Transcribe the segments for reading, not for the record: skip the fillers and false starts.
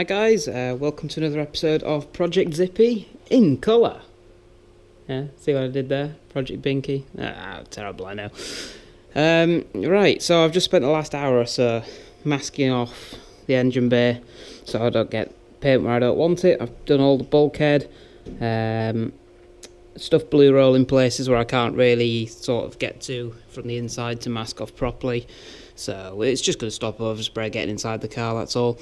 guys, welcome to another episode of Project Zippy in colour. Yeah, see what I did there? Project Binky. Terrible, I know. Right, so I've just spent the last hour or so masking off the engine bay so I don't get paint where I don't want it. I've done all the bulkhead, stuffed blue roll in places where I can't really sort of get to from the inside to mask off properly. So it's just going to stop overspray getting inside the car, that's all.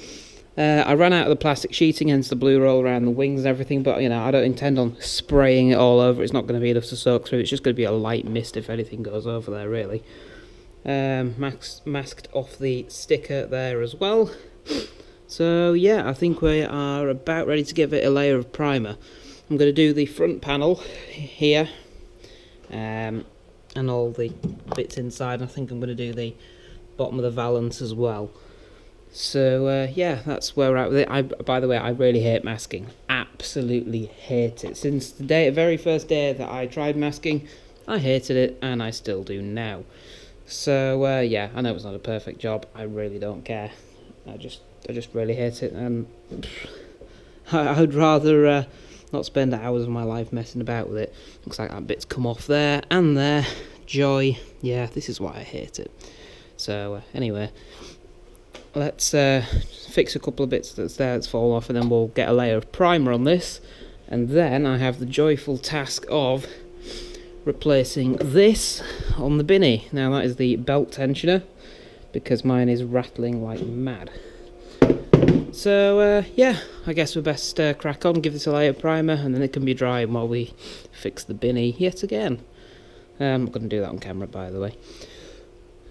I ran out of the plastic sheeting, hence the blue roll around the wings and everything, but you know, I don't intend on spraying it all over. It's not going to be enough to soak through. It's just going to be a light mist if anything goes over there, really. Masked off the sticker there as well. So yeah, I think we are about ready to give it a layer of primer. I'm going to do the front panel here, and all the bits inside. I think I'm going to do the bottom of the valance as well. So yeah, that's where we're at with it. By the way, I really hate masking. Absolutely hate it. Since the very first day that I tried masking, I hated it, and I still do now. So yeah, I know it's not a perfect job. I really don't care. I just really hate it, and I would rather not spend hours of my life messing about with it. Looks like that bit's come off there and there. Joy. Yeah, this is why I hate it. So anyway, let's fix a couple of bits that's fallen off, and then we'll get a layer of primer on this, and then I have the joyful task of replacing this on the binny. Now that is the belt tensioner, because mine is rattling like mad. So yeah, I guess we best crack on, give this a layer of primer, and then it can be drying while we fix the binny yet again. I'm not going to do that on camera, by the way.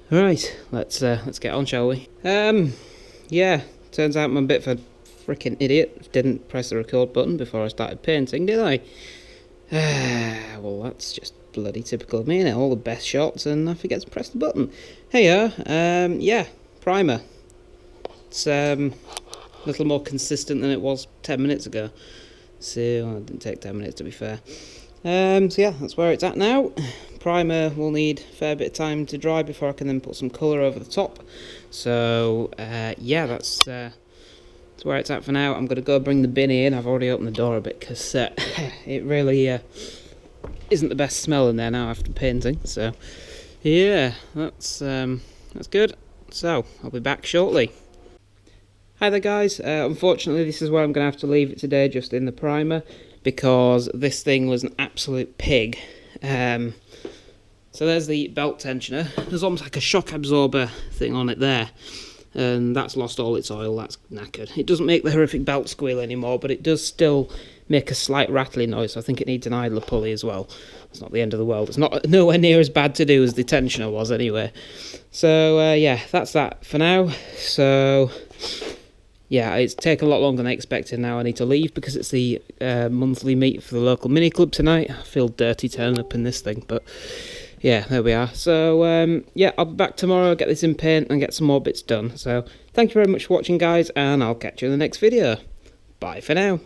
Right, let's get on, shall we? Yeah, turns out I'm a bit of a freaking idiot. Didn't press the record button before I started painting, did I? Well, that's just bloody typical of me, innit? All the best shots and I forget to press the button. Hey, yeah, primer. It's a little more consistent than it was 10 minutes ago. So, well, it didn't take 10 minutes to be fair. So yeah, that's where it's at now. Primer will need a fair bit of time to dry before I can then put some colour over the top. So yeah, that's where it's at for now. I'm going to go bring the binny in. I've already opened the door a bit because it really isn't the best smell in there now after painting. So yeah, that's good. So I'll be back shortly. Hi there guys, unfortunately this is where I'm going to have to leave it today, just in the primer, because this thing was an absolute pig. So there's the belt tensioner. There's almost like a shock absorber thing on it there, and that's lost all its oil. That's knackered. It doesn't make the horrific belt squeal anymore, but it does still make a slight rattling noise, so I think it needs an idler pulley as well. It's not the end of the world. It's nowhere near as bad to do as the tensioner was anyway. So yeah, that's that for now. So yeah, it's taken a lot longer than I expected. Now I need to leave because it's the monthly meet for the local mini club tonight. I feel dirty turning up in this thing, but yeah, there we are. So yeah, I'll be back tomorrow, get this in paint and get some more bits done. So thank you very much for watching guys, and I'll catch you in the next video. Bye for now.